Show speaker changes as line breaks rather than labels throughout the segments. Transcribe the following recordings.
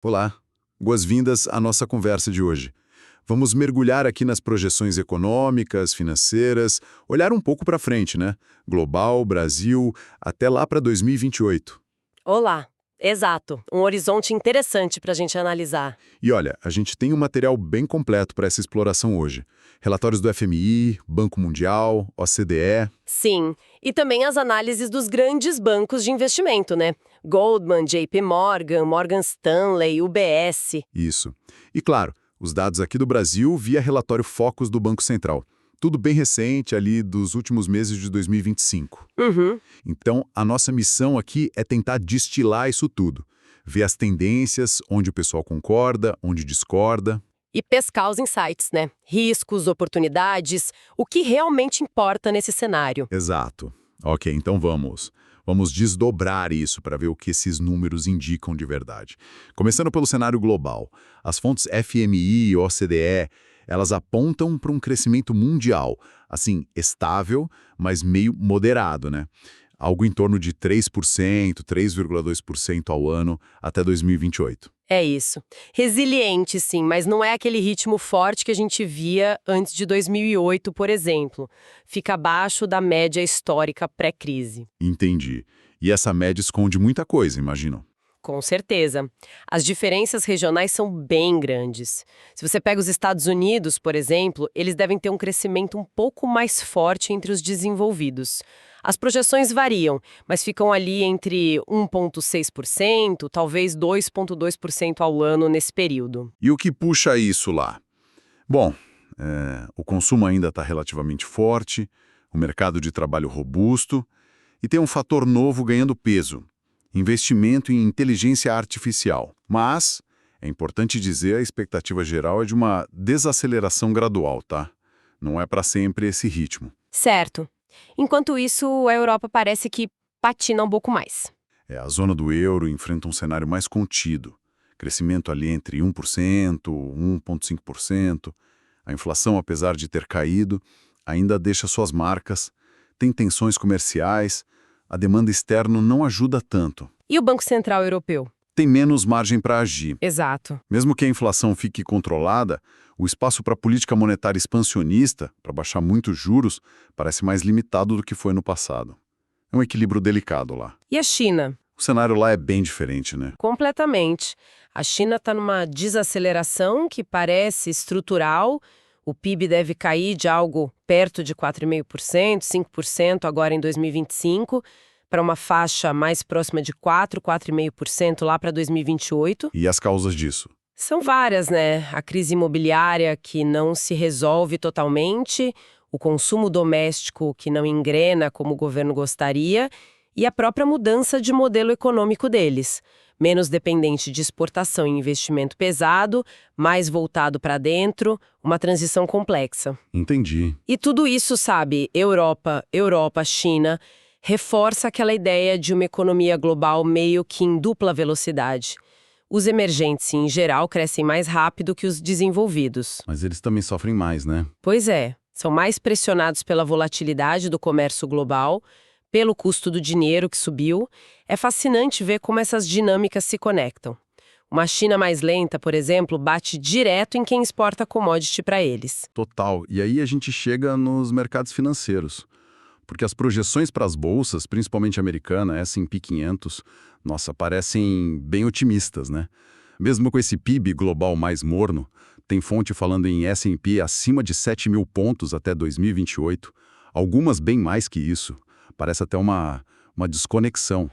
Olá, boas-vindas à nossa conversa de hoje. Vamos mergulhar aqui nas projeções econômicas, financeiras, olhar um pouco para frente, né? Global, Brasil, até lá para 2028.
Olá, exato. Um horizonte interessante para a gente analisar.
E olha, a gente tem um material bem completo para essa exploração hoje. Relatórios do FMI, Banco Mundial, OCDE.
Sim, e também as análises dos grandes bancos de investimento, né? Goldman, JP Morgan, Morgan Stanley, UBS.
Isso. E claro, os dados aqui do Brasil via relatório Focus do Banco Central. Tudo bem recente, ali dos últimos meses de 2025.
Uhum.
Então, a nossa missão aqui é tentar destilar isso tudo. Ver as tendências, onde o pessoal concorda, onde discorda.
E pescar os insights, né? Riscos, oportunidades, o que realmente importa nesse cenário.
Exato. Ok, então vamos. Vamos desdobrar isso para ver o que esses números indicam de verdade. Começando pelo cenário global. As fontes FMI e OCDE, elas apontam para um crescimento mundial, assim, estável, mas meio moderado, né? Algo em torno de 3%, 3,2% ao ano até 2028.
É isso. Resiliente, sim, mas não é aquele ritmo forte que a gente via antes de 2008, por exemplo. Fica abaixo da média histórica pré-crise.
Entendi. E essa média esconde muita coisa, imagino.
Com certeza. As diferenças regionais são bem grandes. Se você pega os Estados Unidos, por exemplo, eles devem ter um crescimento um pouco mais forte entre os desenvolvidos. As projeções variam, mas ficam ali entre 1,6%, talvez 2,2% ao ano nesse período.
E o que puxa isso lá? Bom, o consumo ainda está relativamente forte, o mercado de trabalho robusto, e tem um fator novo ganhando peso: investimento em inteligência artificial. Mas, é importante dizer, a expectativa geral é de uma desaceleração gradual, tá? Não é para sempre esse ritmo.
Certo. Enquanto isso, a Europa parece que patina um pouco mais.
A zona do euro enfrenta um cenário mais contido. Crescimento ali entre 1%, 1,5%. A inflação, apesar de ter caído, ainda deixa suas marcas. Tem tensões comerciais. A demanda externa não ajuda tanto.
E o Banco Central Europeu?
Tem menos margem para agir.
Exato.
Mesmo que a inflação fique controlada, o espaço para política monetária expansionista, para baixar muitos juros, parece mais limitado do que foi no passado. É um equilíbrio delicado lá.
E a China?
O cenário lá é bem diferente, né?
Completamente. A China está numa desaceleração que parece estrutural. O PIB deve cair de algo perto de 4,5%, 5% agora em 2025, para uma faixa mais próxima de 4,5% lá para 2028.
E as causas disso?
São várias, né? A crise imobiliária que não se resolve totalmente, o consumo doméstico que não engrena como o governo gostaria e a própria mudança de modelo econômico deles. Menos dependente de exportação e investimento pesado, mais voltado para dentro, uma transição complexa.
Entendi.
E tudo isso, sabe, Europa, China, reforça aquela ideia de uma economia global meio que em dupla velocidade. Os emergentes, em geral, crescem mais rápido que os desenvolvidos.
Mas eles também sofrem mais, né?
Pois é, são mais pressionados pela volatilidade do comércio global, pelo custo do dinheiro que subiu. É fascinante ver como essas dinâmicas se conectam. Uma China mais lenta, por exemplo, bate direto em quem exporta commodity para eles.
Total. E aí a gente chega nos mercados financeiros. Porque as projeções para as bolsas, principalmente a americana, S&P 500, nossa, parecem bem otimistas, né? Mesmo com esse PIB global mais morno, tem fonte falando em S&P acima de 7.000 pontos até 2028, algumas bem mais que isso. Parece até uma desconexão.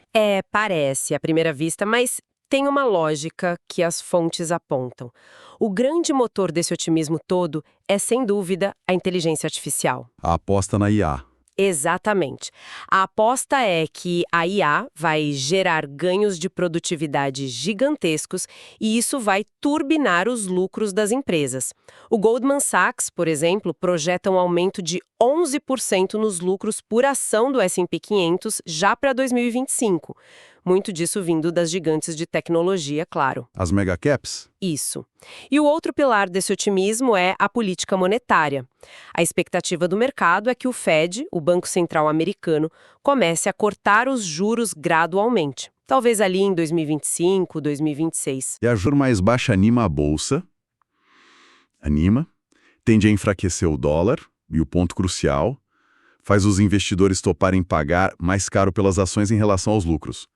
Parece à primeira vista, mas tem uma lógica que as fontes apontam. O grande motor desse otimismo todo é, sem dúvida, a inteligência artificial.
A aposta na IA.
Exatamente. A aposta é que a IA vai gerar ganhos de produtividade gigantescos e isso vai turbinar os lucros das empresas. O Goldman Sachs, por exemplo, projeta um aumento de 11% nos lucros por ação do S&P 500 já para 2025. Muito disso vindo das gigantes de tecnologia, claro.
As megacaps?
Isso. E o outro pilar desse otimismo é a política monetária. A expectativa do mercado é que o Fed, o Banco Central americano, comece a cortar os juros gradualmente. talvez ali em 2025, 2026.
E a juros mais baixa anima a bolsa, tende a enfraquecer o dólar, e o ponto crucial, faz os investidores toparem pagar mais caro pelas ações em relação aos lucros.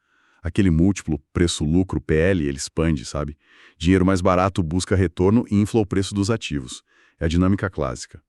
Aquele múltiplo preço-lucro, PL, ele expande, sabe? Dinheiro mais barato busca retorno e infla o preço dos ativos. É a dinâmica clássica.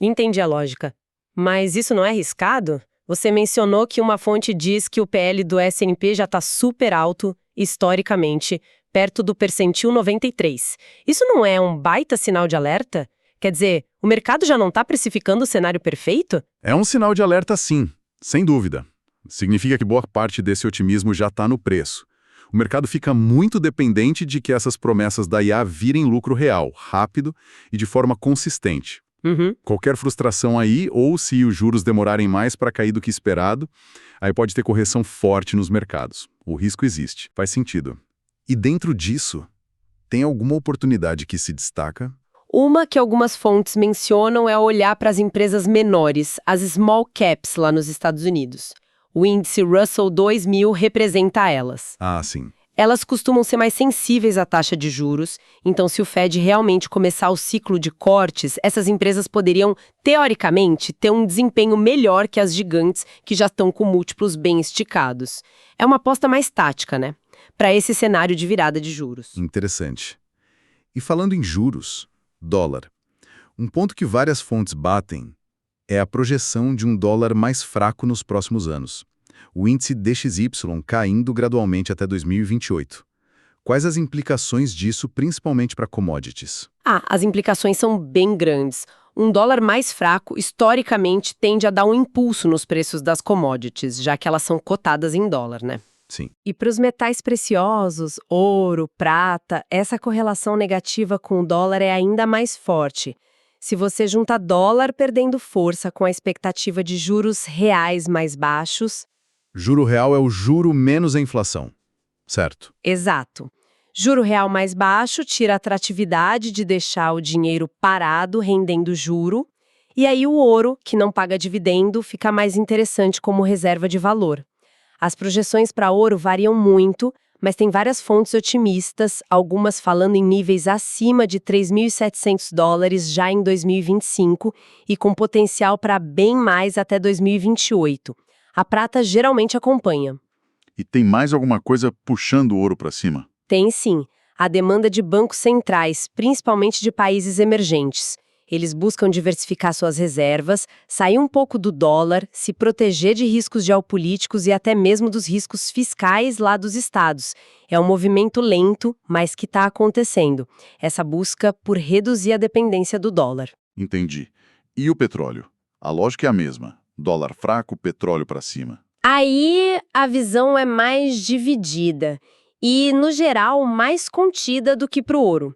Entendi a lógica. Mas isso não é arriscado? Você mencionou que uma fonte diz que o PL do S&P já está super alto, historicamente, perto do percentil 93. Isso não é um baita sinal de alerta? Quer dizer, o mercado já não está precificando o cenário perfeito?
É um sinal de alerta, sim, sem dúvida. Significa que boa parte desse otimismo já está no preço. O mercado fica muito dependente de que essas promessas da IA virem lucro real, rápido e de forma consistente.
Uhum.
Qualquer frustração aí, ou se os juros demorarem mais para cair do que esperado, aí pode ter correção forte nos mercados. O risco existe, faz sentido. E dentro disso, tem alguma oportunidade que se destaca?
Uma que algumas fontes mencionam é olhar para as empresas menores, as small caps lá nos Estados Unidos. O índice Russell 2000 representa elas.
Ah, sim.
Elas costumam ser mais sensíveis à taxa de juros, então se o Fed realmente começar o ciclo de cortes, essas empresas poderiam, teoricamente, ter um desempenho melhor que as gigantes que já estão com múltiplos bem esticados. É uma aposta mais tática, né? Para esse cenário de virada de juros.
Interessante. E falando em juros, dólar. Um ponto que várias fontes batem é a projeção de um dólar mais fraco nos próximos anos. O índice DXY caindo gradualmente até 2028. Quais as implicações disso, principalmente para commodities?
As implicações são bem grandes. Um dólar mais fraco, historicamente, tende a dar um impulso nos preços das commodities, já que elas são cotadas em dólar, né?
Sim.
E para os metais preciosos, ouro, prata, essa correlação negativa com o dólar é ainda mais forte. Se você junta dólar perdendo força com a expectativa de juros reais mais baixos...
Juro real é o juro menos a inflação, certo?
Exato. Juro real mais baixo tira a atratividade de deixar o dinheiro parado rendendo juro, e aí o ouro, que não paga dividendo, fica mais interessante como reserva de valor. As projeções para ouro variam muito, mas tem várias fontes otimistas, algumas falando em níveis acima de $3.700 já em 2025 e com potencial para bem mais até 2028. A prata geralmente acompanha.
E tem mais alguma coisa puxando o ouro para cima?
Tem sim. A demanda de bancos centrais, principalmente de países emergentes. Eles buscam diversificar suas reservas, sair um pouco do dólar, se proteger de riscos geopolíticos e até mesmo dos riscos fiscais lá dos estados. É um movimento lento, mas que está acontecendo. Essa busca por reduzir a dependência do dólar.
Entendi. E o petróleo? A lógica é a mesma. Dólar fraco, petróleo para cima.
Aí a visão é mais dividida e, no geral, mais contida do que para o ouro.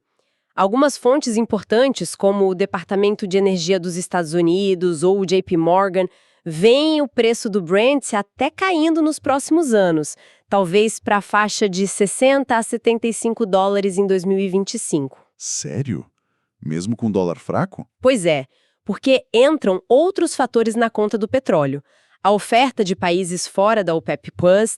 Algumas fontes importantes, como o Departamento de Energia dos Estados Unidos ou o JP Morgan, veem o preço do Brent até caindo nos próximos anos, talvez para a faixa de $60 a $75 em 2025.
Sério? Mesmo com dólar fraco?
Pois é, porque entram outros fatores na conta do petróleo. A oferta de países fora da OPEP+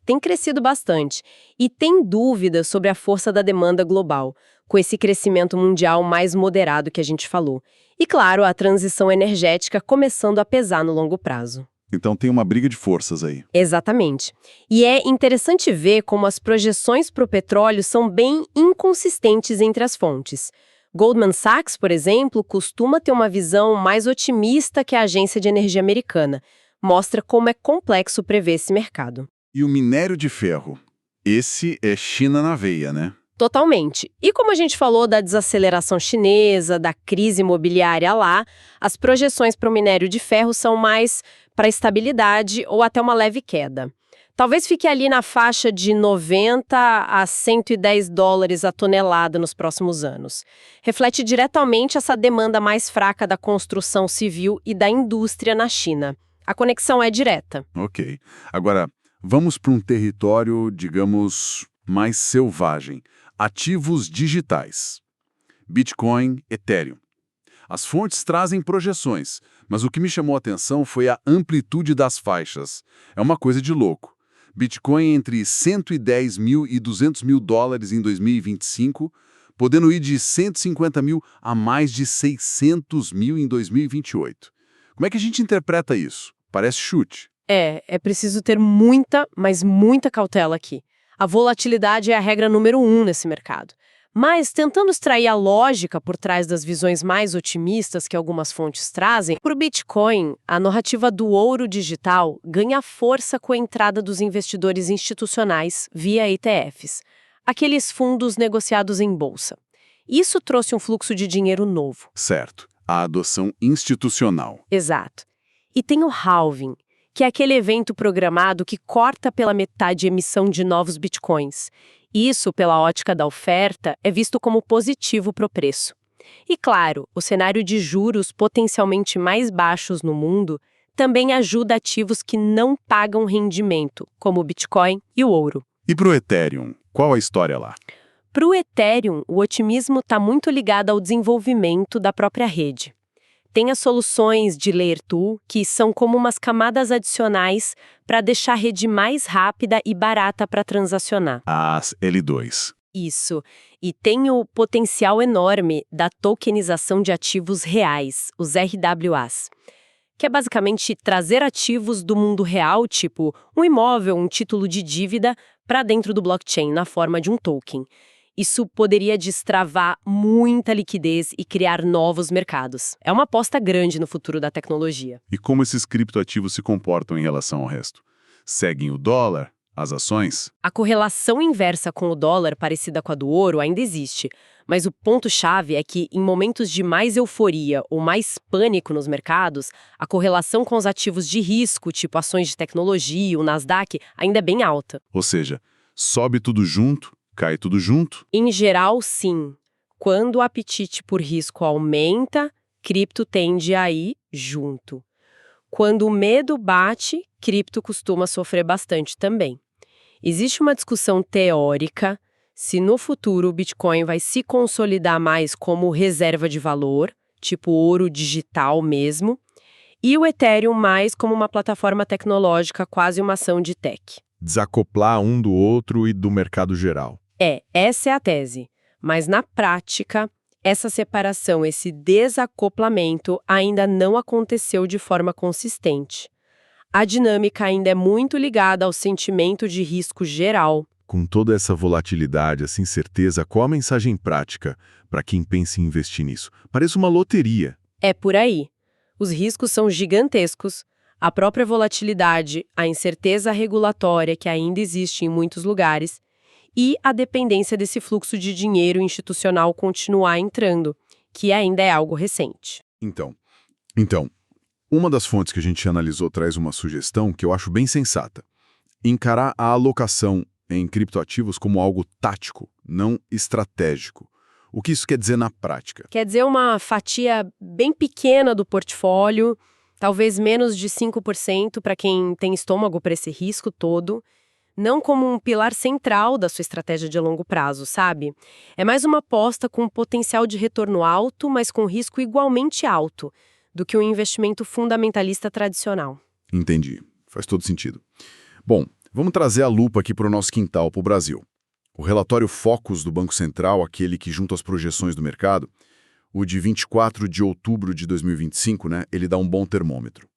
tem crescido bastante e tem dúvidas sobre a força da demanda global, com esse crescimento mundial mais moderado que a gente falou. E, claro, a transição energética começando a pesar no longo prazo.
Então tem uma briga de forças aí.
Exatamente. E é interessante ver como as projeções para o petróleo são bem inconsistentes entre as fontes. Goldman Sachs, por exemplo, costuma ter uma visão mais otimista que a Agência de Energia Americana. Mostra como é complexo prever esse mercado.
E o minério de ferro? Esse é China na veia, né?
Totalmente. E como a gente falou da desaceleração chinesa, da crise imobiliária lá, as projeções para o minério de ferro são mais para estabilidade ou até uma leve queda. Talvez fique ali na faixa de 90 a 110 dólares a tonelada nos próximos anos. Reflete diretamente essa demanda mais fraca da construção civil e da indústria na China. A conexão é direta.
Ok. Agora, vamos para um território, digamos, mais selvagem. Ativos digitais. Bitcoin, Ethereum. As fontes trazem projeções, mas o que me chamou a atenção foi a amplitude das faixas. É uma coisa de louco.
Bitcoin entre 110 mil e 200 mil dólares em 2025, podendo ir de 150 mil a mais de 600 mil em 2028. Como é que a gente interpreta isso? Parece chute.
É preciso ter muita, mas muita cautela aqui. A volatilidade é a regra número 1 nesse mercado. Mas, tentando extrair a lógica por trás das visões mais otimistas que algumas fontes trazem, para o Bitcoin, a narrativa do ouro digital ganha força com a entrada dos investidores institucionais via ETFs, aqueles fundos negociados em bolsa. Isso trouxe um fluxo de dinheiro novo.
Certo. A adoção institucional.
Exato. E tem o halving, que é aquele evento programado que corta pela metade a emissão de novos bitcoins. Isso, pela ótica da oferta, é visto como positivo para o preço. E claro, o cenário de juros potencialmente mais baixos no mundo também ajuda ativos que não pagam rendimento, como o Bitcoin e o ouro.
E para o Ethereum, qual a história lá?
Para o Ethereum, o otimismo está muito ligado ao desenvolvimento da própria rede. Tem as soluções de Layer 2, que são como umas camadas adicionais para deixar a rede mais rápida e barata para transacionar.
As L2.
Isso. E tem o potencial enorme da tokenização de ativos reais, os RWAs, que é basicamente trazer ativos do mundo real, tipo um imóvel, um título de dívida, para dentro do blockchain, na forma de um token. Isso poderia destravar muita liquidez e criar novos mercados. É uma aposta grande no futuro da tecnologia.
E como esses criptoativos se comportam em relação ao resto? Seguem o dólar, as ações?
A correlação inversa com o dólar, parecida com a do ouro, ainda existe. Mas o ponto-chave é que, em momentos de mais euforia ou mais pânico nos mercados, a correlação com os ativos de risco, tipo ações de tecnologia, o Nasdaq, ainda é bem alta.
Ou seja, sobe tudo junto, cai tudo junto?
Em geral, sim. Quando o apetite por risco aumenta, cripto tende a ir junto. Quando o medo bate, cripto costuma sofrer bastante também. Existe uma discussão teórica se no futuro o Bitcoin vai se consolidar mais como reserva de valor, tipo ouro digital mesmo, e o Ethereum mais como uma plataforma tecnológica, quase uma ação de tech.
Desacoplar um do outro e do mercado geral.
Essa é a tese. Mas na prática, essa separação, esse desacoplamento ainda não aconteceu de forma consistente. A dinâmica ainda é muito ligada ao sentimento de risco geral.
Com toda essa volatilidade, essa incerteza, qual a mensagem prática para quem pensa em investir nisso? Parece uma loteria.
É por aí. Os riscos são gigantescos. A própria volatilidade, a incerteza regulatória que ainda existe em muitos lugares e a dependência desse fluxo de dinheiro institucional continuar entrando, que ainda é algo recente.
Então, uma das fontes que a gente analisou traz uma sugestão que eu acho bem sensata. Encarar a alocação em criptoativos como algo tático, não estratégico. O que isso quer dizer na prática?
Quer dizer uma fatia bem pequena do portfólio, talvez menos de 5% para quem tem estômago para esse risco todo, não como um pilar central da sua estratégia de longo prazo, sabe? É mais uma aposta com potencial de retorno alto, mas com risco igualmente alto, do que um investimento fundamentalista tradicional.
Entendi. Faz todo sentido. Bom, vamos trazer a lupa aqui para o nosso quintal, para o Brasil. O relatório Focus do Banco Central, aquele que junta as projeções do mercado, o de 24 de outubro de 2025, né, ele dá um bom termômetro.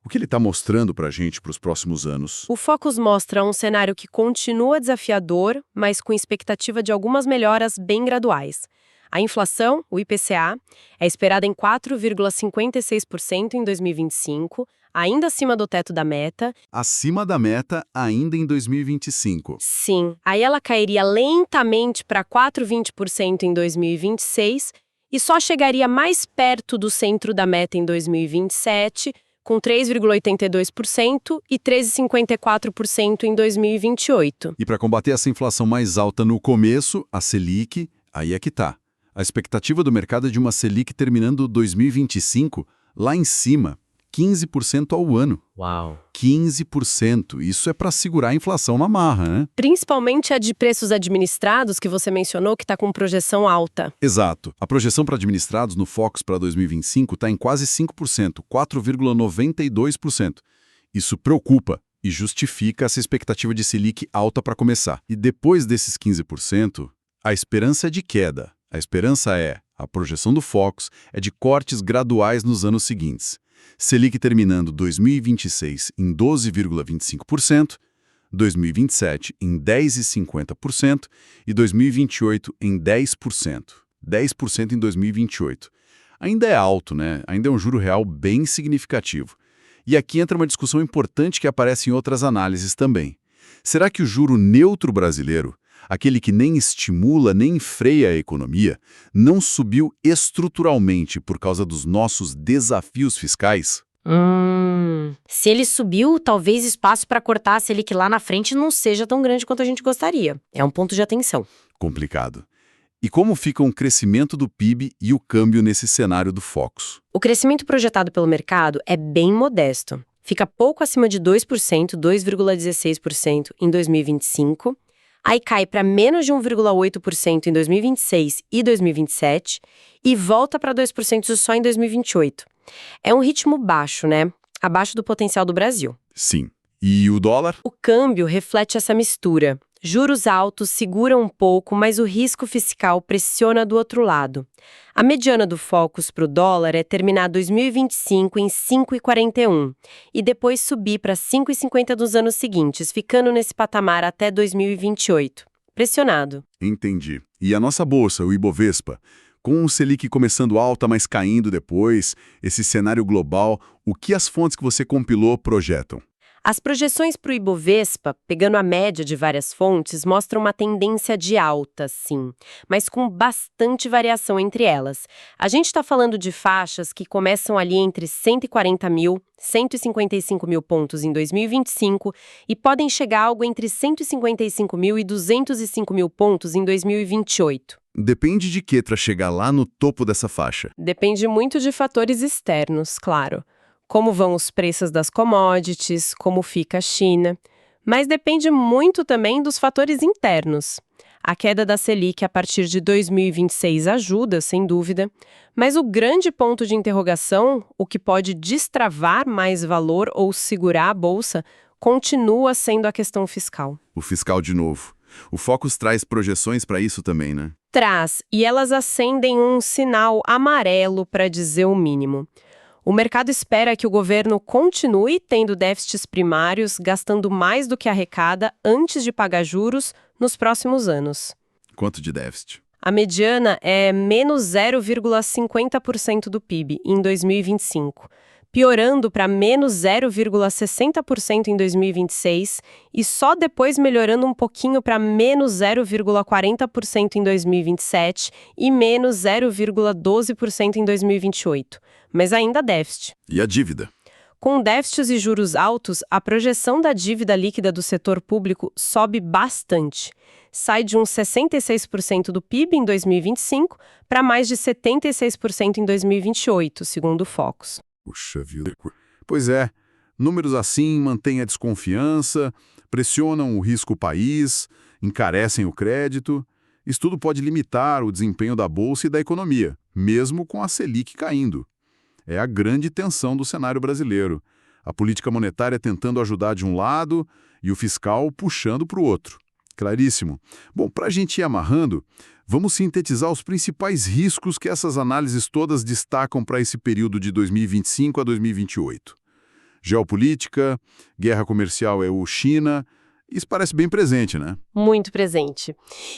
O que ele está mostrando para a gente para os próximos anos?
O Focus mostra um cenário que continua desafiador, mas com expectativa de algumas melhoras bem graduais. A inflação, o IPCA, é esperada em 4,56% em 2025, ainda acima do teto da meta.
Acima da meta ainda em 2025.
Sim, aí ela cairia lentamente para 4,20% em 2026 e só chegaria mais perto do centro da meta em 2027, com 3,82% e 13,54% em 2028.
E para combater essa inflação mais alta no começo, a Selic, aí é que tá. A expectativa do mercado é de uma Selic terminando 2025 lá em cima, 15% ao ano.
Uau!
15%. Isso é para segurar a inflação na marra, né?
Principalmente a de preços administrados, que você mencionou, que está com projeção alta.
Exato. A projeção para administrados no Focus para 2025 está em quase 5%, 4,92%. Isso preocupa e justifica essa expectativa de Selic alta para começar. E depois desses 15%, a esperança é de queda. A projeção do Focus é de cortes graduais nos anos seguintes. Selic terminando 2026 em 12,25%, 2027 em 10,50% e 2028 em 10%. 10% em 2028. Ainda é alto, né? Ainda é um juro real bem significativo. E aqui entra uma discussão importante que aparece em outras análises também. Será que o juro neutro brasileiro, aquele que nem estimula nem freia a economia, não subiu estruturalmente por causa dos nossos desafios fiscais?
Se ele subiu, talvez espaço para cortar a Selic lá na frente não seja tão grande quanto a gente gostaria. É um ponto de atenção.
Complicado. E como fica o crescimento do PIB e o câmbio nesse cenário do Focus?
O crescimento projetado pelo mercado é bem modesto. Fica pouco acima de 2%, 2,16% em 2025, aí cai para menos de 1,8% em 2026 e 2027 e volta para 2% só em 2028. É um ritmo baixo, né? Abaixo do potencial do Brasil.
Sim. E o dólar?
O câmbio reflete essa mistura. Juros altos seguram um pouco, mas o risco fiscal pressiona do outro lado. A mediana do Focus para o dólar é terminar 2025 em 5,41 e depois subir para 5,50 nos anos seguintes, ficando nesse patamar até 2028. Pressionado.
Entendi. E a nossa bolsa, o Ibovespa? Com o Selic começando alta, mas caindo depois, esse cenário global, o que as fontes que você compilou projetam?
As projeções para o Ibovespa, pegando a média de várias fontes, mostram uma tendência de alta, sim, mas com bastante variação entre elas. A gente está falando de faixas que começam ali entre 140 mil, 155 mil pontos em 2025 e podem chegar a algo entre 155 mil e 205 mil pontos em 2028.
Depende de quê para chegar lá no topo dessa faixa?
Depende muito de fatores externos, claro. Como vão os preços das commodities, como fica a China. Mas depende muito também dos fatores internos. A queda da Selic a partir de 2026 ajuda, sem dúvida, mas o grande ponto de interrogação, o que pode destravar mais valor ou segurar a bolsa, continua sendo a questão fiscal.
O fiscal de novo. O Focus traz projeções para isso também, né?
Traz, e elas acendem um sinal amarelo, para dizer o mínimo. O mercado espera que o governo continue tendo déficits primários, gastando mais do que arrecada antes de pagar juros nos próximos anos.
Quanto de déficit?
A mediana é menos 0,50% do PIB em 2025, piorando para menos 0,60% em 2026 e só depois melhorando um pouquinho para menos 0,40% em 2027 e menos 0,12% em 2028. Mas ainda déficit.
E a dívida?
Com déficits e juros altos, a projeção da dívida líquida do setor público sobe bastante. Sai de uns 66% do PIB em 2025 para mais de 76% em 2028, segundo o Focus.
Puxa vida. Pois é, números assim mantêm a desconfiança, pressionam o risco país, encarecem o crédito. Isso tudo pode limitar o desempenho da bolsa e da economia, mesmo com a Selic caindo. É a grande tensão do cenário brasileiro. A política monetária tentando ajudar de um lado e o fiscal puxando para o outro. Claríssimo. Bom, para a gente ir amarrando, vamos sintetizar os principais riscos que essas análises todas destacam para esse período de 2025 a 2028. Geopolítica, guerra comercial EU-China, isso parece bem presente, né?
Muito presente.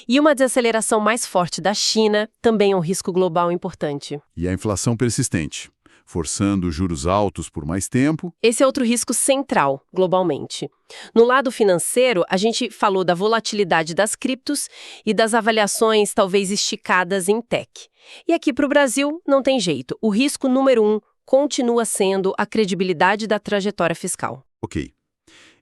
E uma desaceleração mais forte da China também é um risco global importante.
E a inflação persistente, forçando juros altos por mais tempo.
Esse é outro risco central, globalmente. No lado financeiro, a gente falou da volatilidade das criptos e das avaliações talvez esticadas em tech. E aqui para o Brasil, não tem jeito. O risco número 1 continua sendo a credibilidade da trajetória fiscal.
Ok.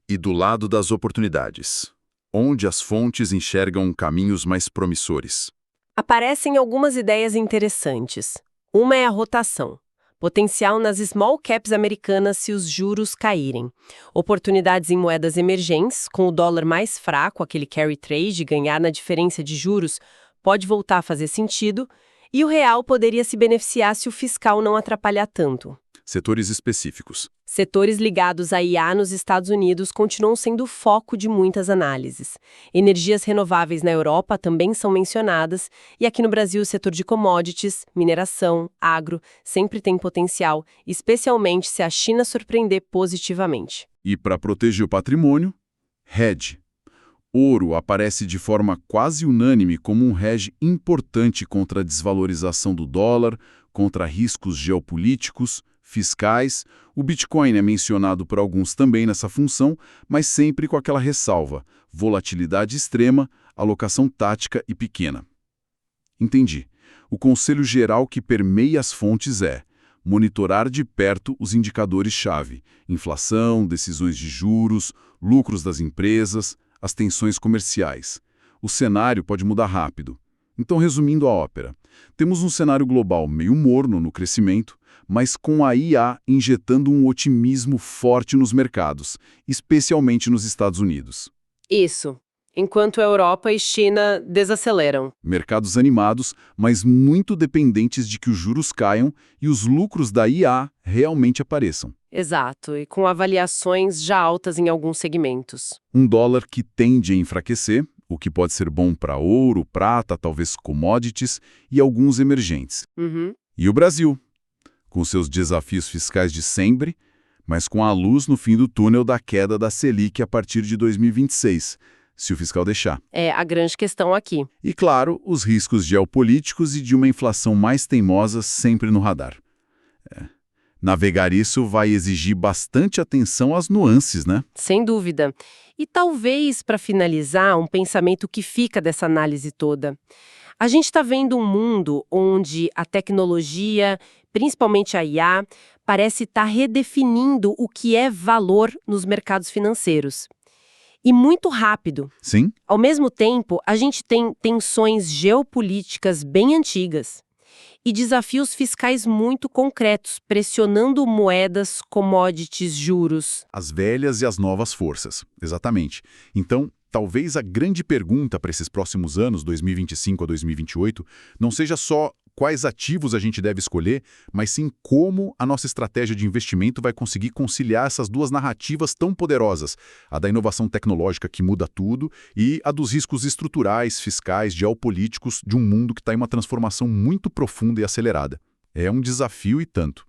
E do lado das oportunidades, onde as fontes enxergam caminhos mais promissores?
Aparecem algumas ideias interessantes. Uma é a rotação. Potencial nas small caps americanas se os juros caírem. Oportunidades em moedas emergentes, com o dólar mais fraco, aquele carry trade, ganhar na diferença de juros, pode voltar a fazer sentido, e o real poderia se beneficiar se o fiscal não atrapalhar tanto.
Setores específicos.
Setores ligados à IA nos Estados Unidos continuam sendo o foco de muitas análises. Energias renováveis na Europa também são mencionadas, e aqui no Brasil o setor de commodities, mineração, agro, sempre tem potencial, especialmente se a China surpreender positivamente.
E para proteger o patrimônio, hedge. Ouro aparece de forma quase unânime como um hedge importante contra a desvalorização do dólar, contra riscos geopolíticos, fiscais. O Bitcoin é mencionado por alguns também nessa função, mas sempre com aquela ressalva: volatilidade extrema, alocação tática e pequena. Entendi. O conselho geral que permeia as fontes é monitorar de perto os indicadores-chave: inflação, decisões de juros, lucros das empresas, as tensões comerciais. O cenário pode mudar rápido. Então, resumindo a ópera, temos um cenário global meio morno no crescimento, mas com a IA injetando um otimismo forte nos mercados, especialmente nos Estados Unidos.
Isso. Enquanto a Europa e China desaceleram.
Mercados animados, mas muito dependentes de que os juros caiam e os lucros da IA realmente apareçam.
Exato, e com avaliações já altas em alguns segmentos.
Um dólar que tende a enfraquecer, o que pode ser bom para ouro, prata, talvez commodities e alguns emergentes. E o Brasil, com seus desafios fiscais de sempre, mas com a luz no fim do túnel da queda da Selic a partir de 2026, se o fiscal deixar.
É a grande questão aqui.
E, claro, os riscos geopolíticos e de uma inflação mais teimosa sempre no radar. Navegar isso vai exigir bastante atenção às nuances, né?
Sem dúvida. E talvez, para finalizar, um pensamento que fica dessa análise toda. A gente está vendo um mundo onde a tecnologia, principalmente a IA, parece estar redefinindo o que é valor nos mercados financeiros. E muito rápido.
Sim?
Ao mesmo tempo, a gente tem tensões geopolíticas bem antigas e desafios fiscais muito concretos, pressionando moedas, commodities, juros.
As velhas e as novas forças, exatamente. Então, talvez a grande pergunta para esses próximos anos, 2025 a 2028, não seja só quais ativos a gente deve escolher, mas sim como a nossa estratégia de investimento vai conseguir conciliar essas duas narrativas tão poderosas, a da inovação tecnológica que muda tudo e a dos riscos estruturais, fiscais, geopolíticos de um mundo que está em uma transformação muito profunda e acelerada. É um desafio e tanto.